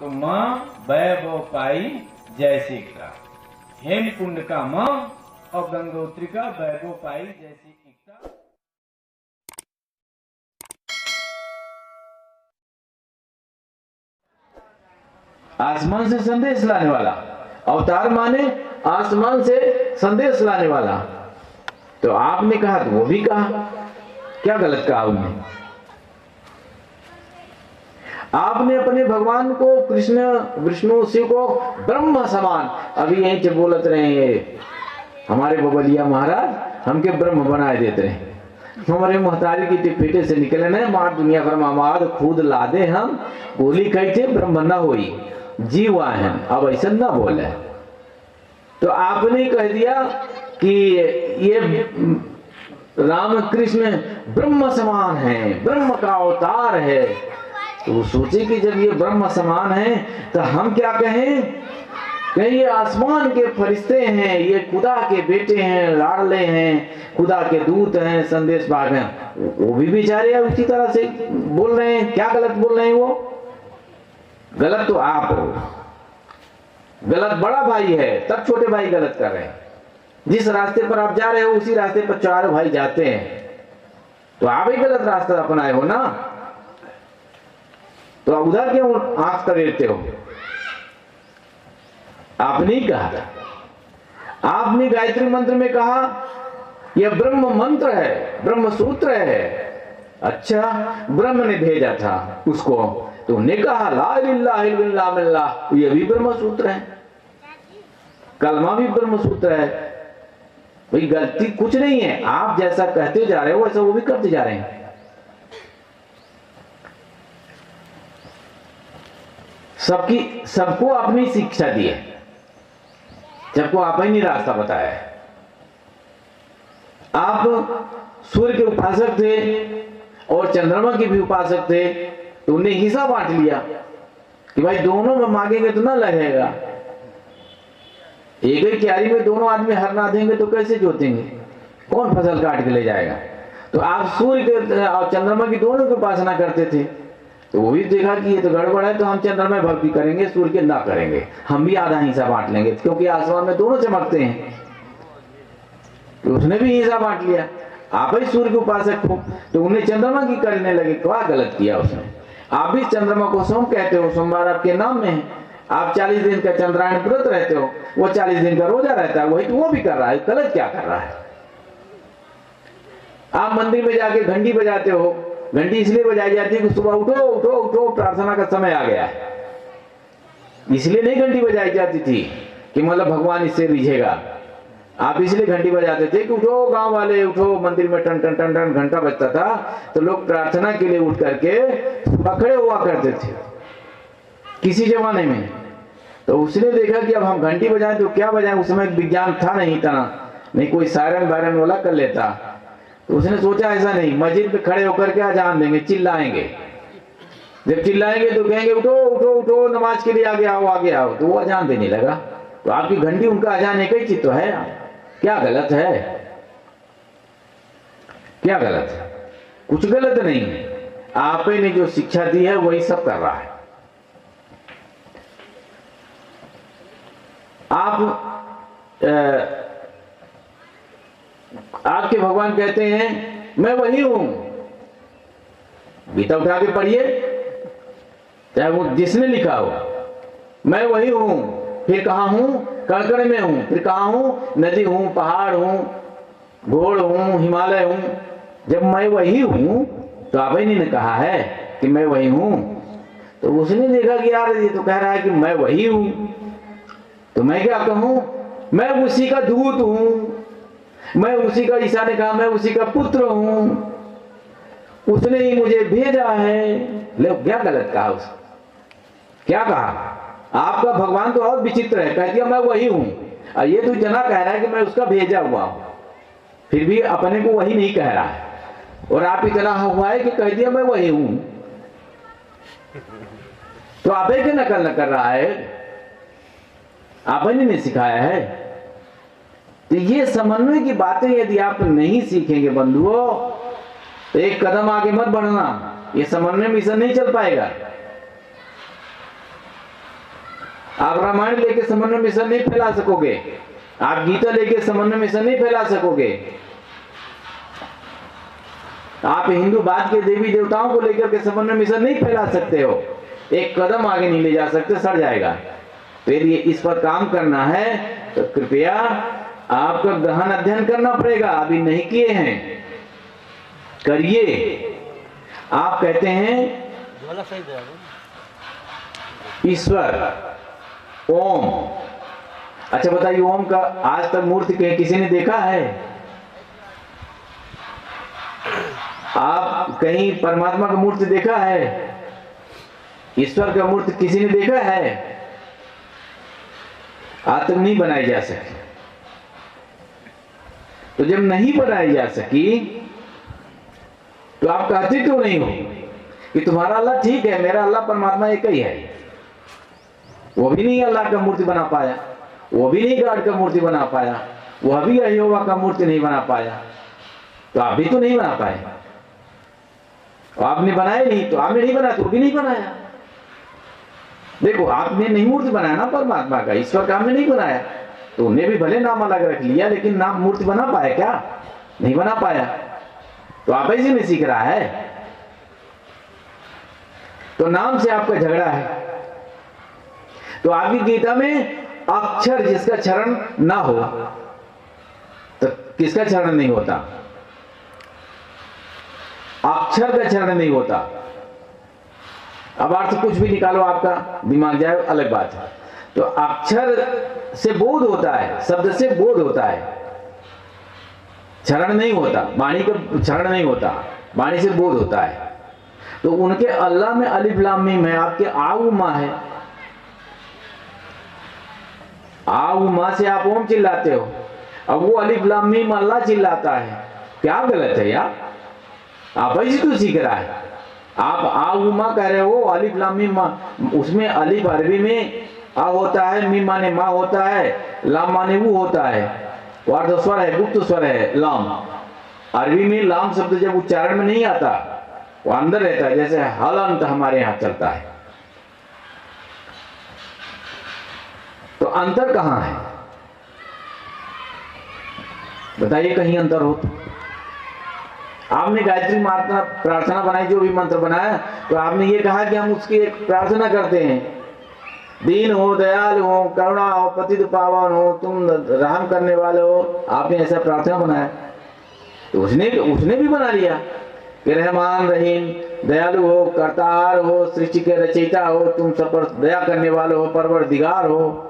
तो माँ वैभव पाई जैसे एकता, हेम कुंड का माँ और गंगोत्री का वैभव पाई जैसी एकता। आसमान से संदेश लाने वाला, अवतार माने आसमान से संदेश लाने वाला। तो आपने कहा तो वो भी कहा, क्या गलत कहा उन्होंने? आपने अपने भगवान को कृष्ण विष्णु शिव को ब्रह्म समान, अभी यहीं से बोलत रहे हमारे बबलिया महाराज हमके ब्रह्म बनाए देते रहे। हमारे महतारी की पेटे से निकले न मार दुनिया भर मामाद खुद लादे हम, बोली कहते ब्रह्म न होई जीव आए, अब ऐसा ना बोले। तो आपने कह दिया कि ये राम कृष्ण ब्रह्म समान है, ब्रह्म का अवतार है। तो वो सोचे कि जब ये ब्रह्म समान है तो हम क्या कहें, कहीं ये आसमान के फरिश्ते हैं, ये खुदा के बेटे हैं, लाडले हैं, खुदा के दूत हैं, संदेश भाग हैं। वो भी बेचारे उसी तरह से बोल रहे हैं। क्या गलत बोल रहे हैं? वो गलत तो आप हो, गलत बड़ा भाई है, तब छोटे भाई गलत कर रहे हैं। जिस रास्ते पर आप जा रहे हो उसी रास्ते पर चारों भाई जाते हैं, तो आप ही गलत रास्ता अपनाए हो ना, तो उधर क्यों आंख तरेरते हो? आपने ही कहा, आपने गायत्री मंत्र में कहा यह ब्रह्म मंत्र है, ब्रह्म सूत्र है। अच्छा, ब्रह्म ने भेजा था उसको, तो उन्हें कहा ला इलाहा इल्लल्लाह, यह भी ब्रह्म सूत्र है, कलमा भी ब्रह्म सूत्र है। भाई गलती कुछ नहीं है, आप जैसा कहते जा रहे हो वैसा वो भी करते जा रहे हैं। सबको अपनी शिक्षा दी है, सबको आप ही नहीं रास्ता बताया है। आप सूर्य के उपासक थे और चंद्रमा के भी उपासक थे, तो उन्हें हिस्सा बांट लिया कि भाई दोनों में मांगेंगे तो ना लगेगा, एक ही क्यारी में दोनों आदमी हर ना देंगे तो कैसे जोतेंगे, कौन फसल काट के ले जाएगा? तो आप सूर्य के और चंद्रमा की दोनों की उपासना करते थे, तो वो भी देखा कि ये तो गड़बड़ है, तो हम चंद्रमा में भक्ति करेंगे, सूर्य के ना करेंगे, हम भी आधा हिस्सा बांट लेंगे, क्योंकि आसमान में दोनों चमकते हैं। तो उसने भी हिस्सा बांट लिया, आप ही सूर्य के उपासक हो, तो उन्हें चंद्रमा की करने लगे। क्या गलत किया उसने? आप भी चंद्रमा को सोम कहते हो, सोमवार आपके नाम में है, आप 40 दिन का चंद्रायण व्रत रहते हो, वो 40 दिन का रोजा रहता है, वही तो वो भी कर रहा है। गलत क्या कर रहा है? आप मंदिर में जाके घंटी बजाते हो, घंटी इसलिए बजाई जाती है कि सुबह उठो उठो उठो प्रार्थना का समय आ गया है, इसलिए नहीं घंटी बजाई जाती थी कि मतलब भगवान इससे रिझेगा। आप इसलिए घंटी बजाते थे कि उठो गांव वाले उठो, मंदिर में टन टन टन टन घंटा बजता था, तो लोग प्रार्थना के लिए उठ करके खड़े हुआ करते थे किसी जमाने में। तो उसने देखा कि अब हम घंटी बजाएं तो क्या बजाएं, उस समय विज्ञान था नहीं इतना, नहीं कोई सायरन वायरन वाला कर लेता। तो उसने सोचा ऐसा नहीं, मस्जिद में खड़े होकर के अजान देंगे, चिल्लाएंगे, जब चिल्लाएंगे तो कहेंगे उठो उठो उठो नमाज के लिए आगे आओ आगे आओ, तो वो अजान देने लगा। तो आपकी घंटी उनका अजान एक ही चीज तो है, क्या गलत है? क्या गलत है? कुछ गलत नहीं है, आप ने जो शिक्षा दी है वही सब कर रहा है। आपके भगवान कहते हैं मैं वही हूं, गीता उठा के पढ़िए, चाहे वो जिसने लिखा हो, मैं वही हूं। फिर कहां हूं? कड़कड़ में हूं। फिर कहां हूं? नदी हूं, पहाड़ हूं, घोड़ हूं, हिमालय हूं। जब मैं वही हूं तो आप ही ने कहा है कि मैं वही हूं। तो उसने देखा कि यार ये तो कह रहा है कि मैं वही हूं, तो मैं क्या कहूं? मैं उसी का दूत हूं, मैं उसी का, ईसा ने कहा मैं उसी का पुत्र हूं, उसने ही मुझे भेजा है। ले क्या गलत कहा उसने? क्या कहा? आपका भगवान तो और विचित्र है, कह दिया मैं वही हूं, और ये तो जना कह रहा है कि मैं उसका भेजा हुआ हूं, फिर भी अपने को वही नहीं कह रहा है। और आप इतना हुआ है कि कह दिया मैं वही हूं, तो आप ही की नकल न कर रहा है, आप ही ने सिखाया है। तो ये समन्वय की बातें यदि आप नहीं सीखेंगे बंधुओं, तो एक कदम आगे मत बढ़ना, ये समन्वय मिशन नहीं चल पाएगा। आप रामायण लेके समन्वय मिशन नहीं फैला सकोगे, आप गीता लेके समन्वय मिशन नहीं फैला सकोगे, आप हिंदूवाद के देवी देवताओं को लेकर के समन्वय मिशन नहीं फैला सकते हो, एक कदम आगे नहीं ले जा सकते, सड़ जाएगा। तो यदि इस पर काम करना है तो कृपया आपका गहन अध्ययन करना पड़ेगा, अभी नहीं किए हैं, करिए। आप कहते हैं ईश्वर ओम, अच्छा बताइए ओम का आज तक मूर्ति किसी ने देखा है? आप कहीं परमात्मा का मूर्ति देखा है? ईश्वर का मूर्ति किसी ने देखा है? आज तक नहीं बनाई जा सकी। तो जब नहीं बनाई जा सकी तो आप कहते क्यों नहीं हो कि तुम्हारा अल्लाह ठीक है, मेरा अल्लाह परमात्मा एक ही है? वो भी नहीं अल्लाह का मूर्ति बना पाया, वो भी नहीं गॉड का मूर्ति बना पाया, वह भी यहोवा का मूर्ति नहीं बना पाया, तो आप भी तो नहीं बना पाए। आपने बनाया नहीं तो आपने नहीं बनाया तो भी नहीं बनाया। देखो आपने नहीं मूर्ति बनाया ना परमात्मा का, ईश्वर का आपने नहीं बनाया, तो उन्हें भी भले नाम अलग रख लिया, लेकिन नाम मूर्ति बना पाया क्या? नहीं बना पाया। तो आप ऐसे में सीख रहा है, तो नाम से आपका झगड़ा है। तो आपकी गीता में अक्षर जिसका चरण ना हो तो किसका चरण नहीं होता? अक्षर का चरण नहीं होता। अब अर्थ कुछ भी निकालो, आपका दिमाग जाए, अलग बात है। तो अक्षर से बोध होता है, शब्द से बोध होता है, चरण नहीं होता, वाणी का चरण नहीं होता, वाणी से बोध होता है। तो उनके अल्लाह में अलिफ लाम मीम है, आपके आऊ माँ है, आऊ माँ से आप ओम चिल्लाते हो, अब वो अलिफ लाम मीम अल्लाह चिल्लाता है, क्या गलत है यार? आप ऐसे क्यों सीख रहा है? आप आऊ माँ कह रहे हो, अलिफ लाम मीम, उसमें अलिफ अरबी में आ होता है, मीम माने माँ होता है, लाम माने वो होता है, वार्ध स्वर है, गुप्त स्वर है लाम। अरबी में लाम शब्द जब उच्चारण में नहीं आता, वो अंदर रहता है, जैसे हलंत हमारे यहाँ चलता है। तो अंतर कहां है बताइए? कहीं अंतर हो तो? आपने गायत्री मात्रा प्रार्थना बनाई, जो भी मंत्र बनाया, तो आपने ये कहा कि हम उसकी एक प्रार्थना करते हैं, दीन हो, दयाल हो, करुणा हो, पतित पावन हो, तुम रहम करने वाले हो। आपने ऐसा प्रार्थना बनाया, तो उसने भी बना लिया कि रहमान रहीम, दयालु हो, करतार हो, सृष्टि के रचयिता हो, तुम सब पर दया करने वाले हो, परवरदिगार हो।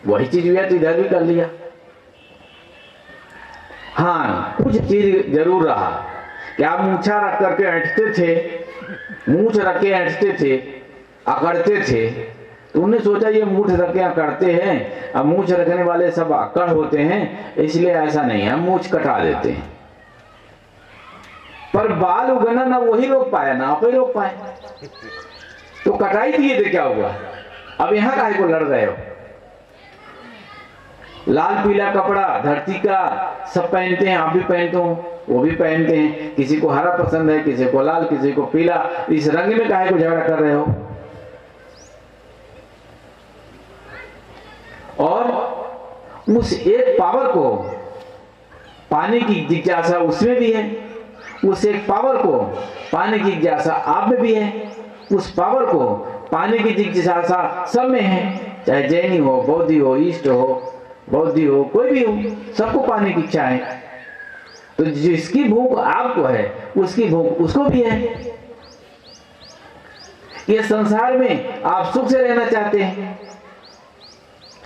वही चीज हुआ तो इधर भी कर लिया। हाँ, कुछ चीज जरूर रहा कि आप मूछा रख करके ऐंठते थे, मूछ रख के ऐंठते थे, अकड़ते थे, तो उन्होंने सोचा ये मूछ रख के अकड़ते हैं, अब मूछ रखने वाले सब अकड़ होते हैं, इसलिए ऐसा नहीं है, मूछ कटा देते हैं। पर बाल उगना ना वही रोक पाया ना आप ही रोक पाए, तो कटाई दिए थे, क्या हुआ? अब यहाँ काहे को लड़ रहे हो? लाल पीला कपड़ा धरती का सब पहनते हैं, आप भी पहनते हो, वो भी पहनते हैं, किसी को हरा पसंद है, किसी को लाल, किसी को पीला, इस रंग में काहे को झगड़ा कर रहे हो? और उस एक पावर को पाने की जिज्ञासा उसमें भी है, उस एक पावर को पाने की जिज्ञासा आप में भी है, उस पावर को पाने की जिज्ञासा सब में है, चाहे जैनी हो, बौद्धि हो, ईस्ट हो, बौद्धि हो, कोई भी हो, सबको पाने की इच्छा है। तो जिसकी भूख आपको है, उसकी भूख उसको भी है। ये संसार में आप सुख से रहना चाहते हैं,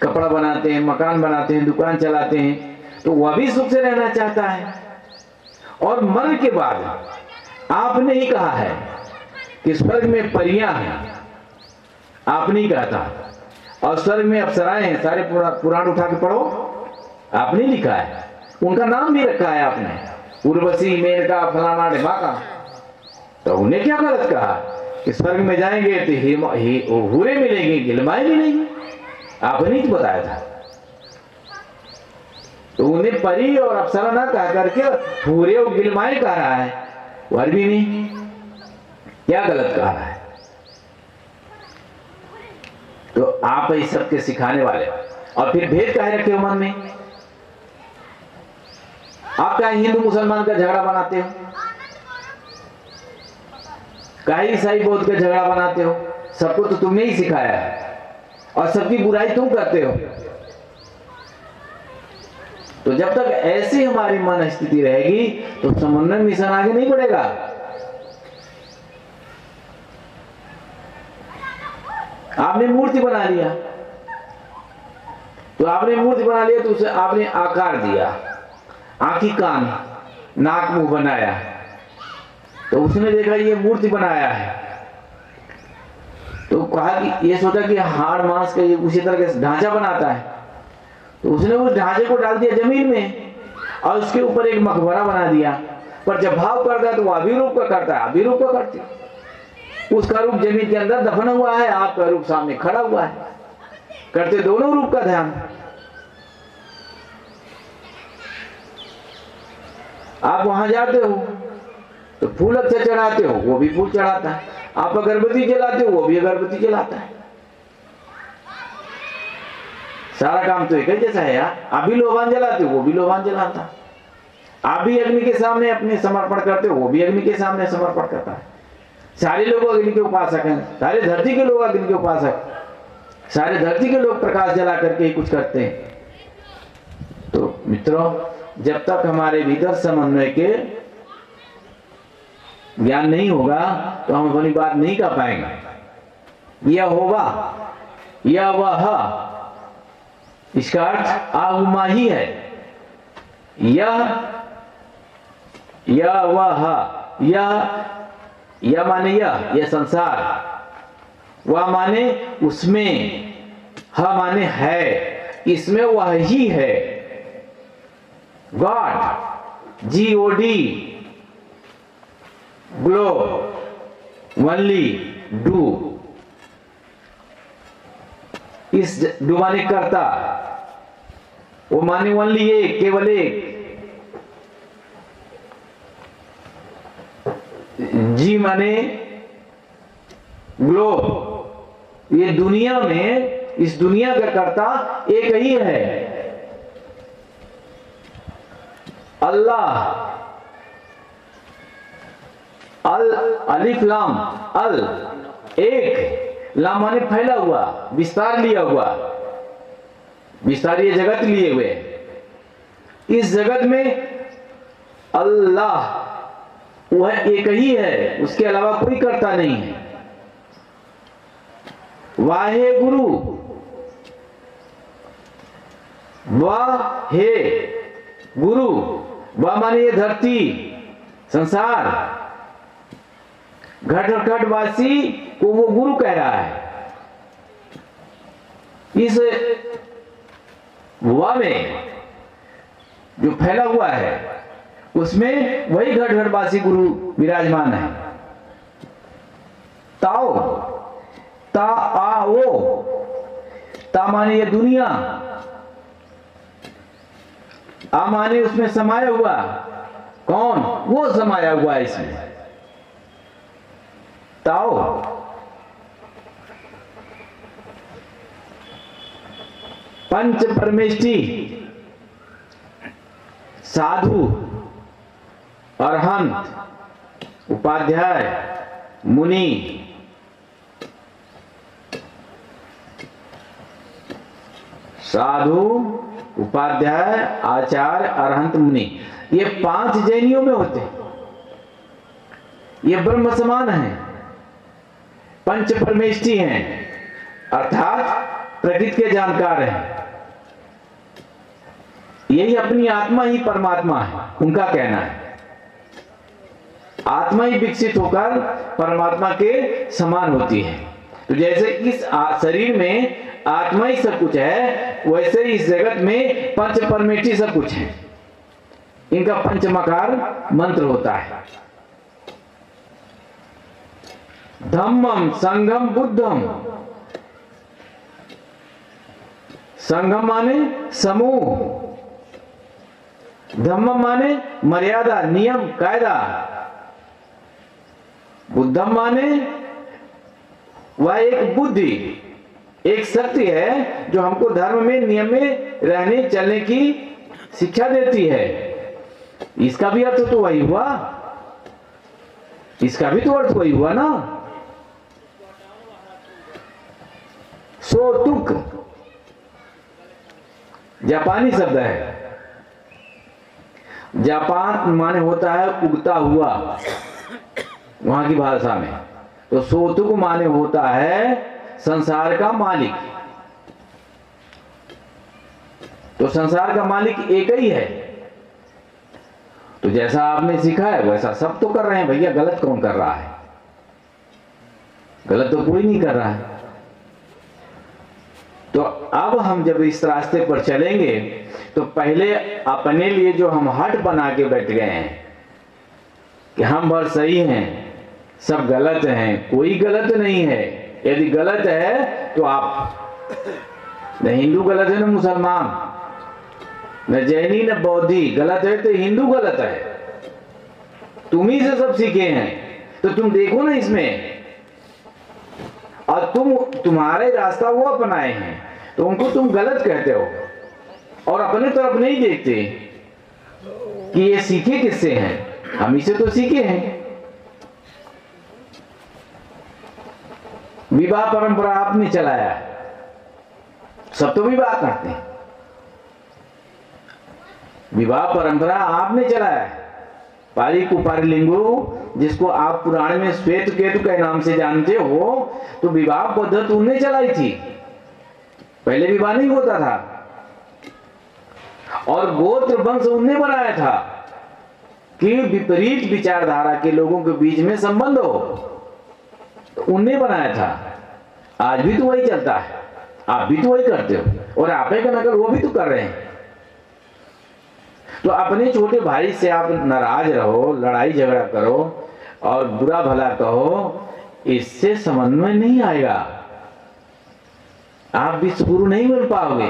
कपड़ा बनाते हैं, मकान बनाते हैं, दुकान चलाते हैं, तो वह भी सुख से रहना चाहता है। और मरने के बाद आपने ही कहा है कि स्वर्ग में परियां हैं, आपने ही कहा था, और स्वर्ग में अप्सराएं हैं, सारे पुराण उठा के पढ़ो, आपने लिखा है, उनका नाम भी रखा है आपने, उर्वशी, मेनका, फलाना ढिमाका। तो उन्हें क्या गलत कहा कि स्वर्ग में जाएंगे तो हूरे मिलेंगे, गिलमाएं मिलेंगी, आपने ही बताया था। तो उन्हें परी और अप्सरा ना कह करके हूरे और गिलमाएं कह रहा है, अरबी में क्या गलत कह रहा है? तो आप ही सबके सिखाने वाले, और फिर भेद काहे रखे हो मन में? आप काहे हिंदू मुसलमान का झगड़ा बनाते हो? काहे ईसाई बौद्ध का झगड़ा बनाते हो? सबको तो तुमने ही सिखाया है, और सबकी बुराई तुम करते हो। तो जब तक ऐसी हमारी मन स्थिति रहेगी तो समन्वय मिशन आगे नहीं बढ़ेगा। आपने मूर्ति बना लिया, तो आपने मूर्ति बना लिया तो उसे आपने आकार दिया, आंखी कान नाक मुंह बनाया, तो उसने देखा ये मूर्ति बनाया है, तो कहा कि ये सोचा कि हाड़ मांस का ये उसी तरह का ढांचा बनाता है, तो उसने उस ढांचे को डाल दिया जमीन में और उसके ऊपर एक मकबरा बना दिया। पर जब भाव करता है तो वो अभिरूप का करता है, अभिरूप का करती है। उसका रूप जमीन के अंदर दफन हुआ है, आपका रूप सामने खड़ा हुआ है, करते दोनों रूप का ध्यान। आप वहां जाते हो तो फूल अच्छा चढ़ाते हो, वो भी फूल चढ़ाता है। आप अगरबत्ती जलाते हो, वो भी अगरबत्ती जलाता है। सारा काम तो एक ही जैसा है यार। आप भी लोबान जलाते हो, वो भी लोबान जलाता है। आप भी अग्नि के सामने अपने समर्पण करते हो, वो भी अग्नि के सामने समर्पण करता है। सारे लोग अग्नि के उपासक हैं, सारे धरती के लोग अग्नि के उपासक, सारे धरती के लोग प्रकाश जला करके ही कुछ करते हैं। तो मित्रों, जब तक हमारे भीतर समन्वय के ज्ञान नहीं होगा तो हम अपनी बात नहीं कर पाएंगे। यह होगा, यह वह, इसका अर्थ आहुमा ही है। यह वह, यह माने यह संसार, वह माने उसमें, ह माने है, इसमें वह ही है। God, GOD, glow, only, do. इस डू माने करता, वो माने ओनली एक, केवल एक। जी माने ग्लो, ये दुनिया में, इस दुनिया का कर्ता एक ही है, अल्लाह। अल, अलिफ लाम, अल एक, लाम माने फैला हुआ, विस्तार लिया हुआ, विस्तार ये जगत लिए हुए। इस जगत में अल्लाह वह एक ही है, उसके अलावा कोई करता नहीं है। वाहे गुरु, वाह हे गुरु, वाह माने ये धरती संसार, घट घट वासी को वो गुरु कह रहा है। इस वाह में जो फैला हुआ है उसमें वही घट घटवासी गुरु विराजमान है। ताओ, ता आ ओ, ता माने ये दुनिया, आ माने उसमें समाया हुआ, कौन? वो समाया हुआ है इसमें। ताओ, पंच परमेष्टि, साधु, अरहंत, उपाध्याय, मुनि, साधु, उपाध्याय, आचार्य, अरहंत, मुनि, ये 5 जैनियों में होते हैं। ये ब्रह्म समान है, पंच परमेष्टि हैं, अर्थात प्रकृति के जानकार हैं। यही अपनी आत्मा ही परमात्मा है, उनका कहना है। आत्मा ही विकसित होकर परमात्मा के समान होती है। तो जैसे इस शरीर में आत्मा ही सब कुछ है, वैसे इस जगत में पंच परमेष्टि सब कुछ है। इनका पंचमकार मंत्र होता है। धम्मम संगम बुद्धम, संगम माने समूह, धम्म माने मर्यादा, नियम, कायदा, बुद्धम माने वह एक बुद्धि, एक शक्ति है जो हमको धर्म में नियम में रहने चलने की शिक्षा देती है। इसका भी अर्थ तो वही हुआ, इसका भी तो अर्थ वही हुआ ना। सोतुक जापानी शब्द है। जापान माने होता है उगता हुआ वहां की भाषा में। तो सोतुक माने होता है संसार का मालिक। तो संसार का मालिक एक ही है। तो जैसा आपने सीखा है वैसा सब तो कर रहे हैं भैया। गलत कौन कर रहा है? गलत तो कोई नहीं कर रहा है। तो अब हम जब इस रास्ते पर चलेंगे तो पहले अपने लिए जो हम हट बना के बैठ गए हैं कि हम बस सही हैं, सब गलत हैं, कोई गलत नहीं है। यदि गलत है तो आप न हिंदू गलत है, न मुसलमान, न जैनी, न बौद्धि गलत है, तो हिंदू गलत है। तुम ही से सब सीखे हैं। तो तुम देखो ना इसमें, और तुम्हारे रास्ता वो अपनाए हैं तो उनको तुम गलत कहते हो और अपने तरफ नहीं देखते कि ये सीखे किससे हैं। हम इसे तो सीखे हैं। विवाह परंपरा आपने चलाया, सब तो विवाह करते हैं। विवाह परंपरा आपने चलाया। पारी कुपारी लिंगु, जिसको आप पुराण में श्वेत केतु के नाम से जानते हो, तो विवाह पद्धति उन्हें चलाई थी। पहले विवाह नहीं होता था और गोत्र वंश उन्हें बनाया था कि विपरीत विचारधारा के लोगों के बीच में संबंध हो, तो उन्हें बनाया था। आज भी तो वही चलता है, आप भी तो वही करते हो और आप ही का नकल वो भी तो कर रहे हैं। तो अपने छोटे भाई से आप नाराज रहो, लड़ाई झगड़ा करो और बुरा भला कहो, इससे समन्वय नहीं आएगा। आप विश्व गुरु नहीं बन पाओगे।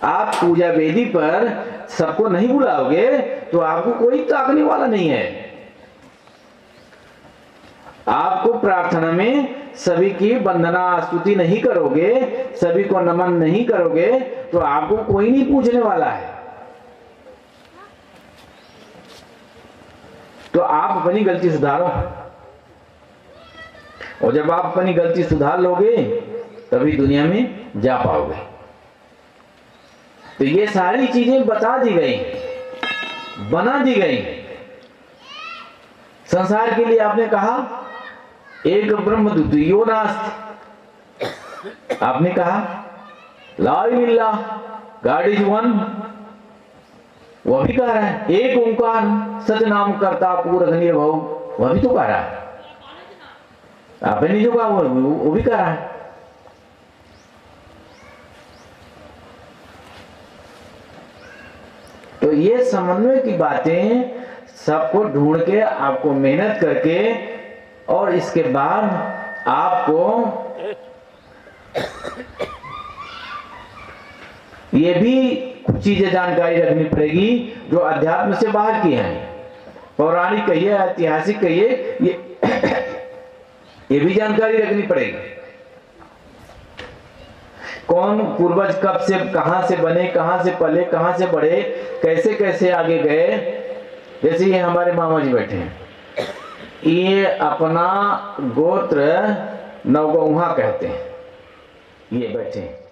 आप पूजा वेदी पर सबको नहीं बुलाओगे तो आपको कोई ताकने वाला नहीं है। आपको प्रार्थना में सभी की वंदना स्तुति नहीं करोगे, सभी को नमन नहीं करोगे तो आपको कोई नहीं पूछने वाला है। तो आप अपनी गलती सुधारो, और जब आप अपनी गलती सुधार लोगे तभी दुनिया में जा पाओगे। तो ये सारी चीजें बता दी गई, बना दी गई। संसार के लिए आपने कहा एक ब्रह्म द्वितीयो नास्ति। आपने कहा ला इलाहा इल्लल्लाह, गॉड इज वन। वह भी कह रहा है एक ओंकार सतनाम करता पूर्ण भव, वह भी तो कह रहा है। आपने नहीं जो कहा वो भी कह रहा है। तो ये समन्वय की बातें सबको ढूंढ के आपको मेहनत करके, और इसके बाद आपको ये भी कुछ चीजें जानकारी रखनी पड़ेगी जो अध्यात्म से बाहर की हैं। पौराणिक कहिए, ऐतिहासिक कहिए, ये भी जानकारी रखनी पड़ेगी। कौन पूर्वज कब से कहां से बने, कहां से पले, कहां से बढ़े, कैसे कैसे आगे गए। जैसे ये हमारे मामा जी बैठे हैं, ये अपना गोत्र नवगौहा कहते हैं, ये बैठे हैं।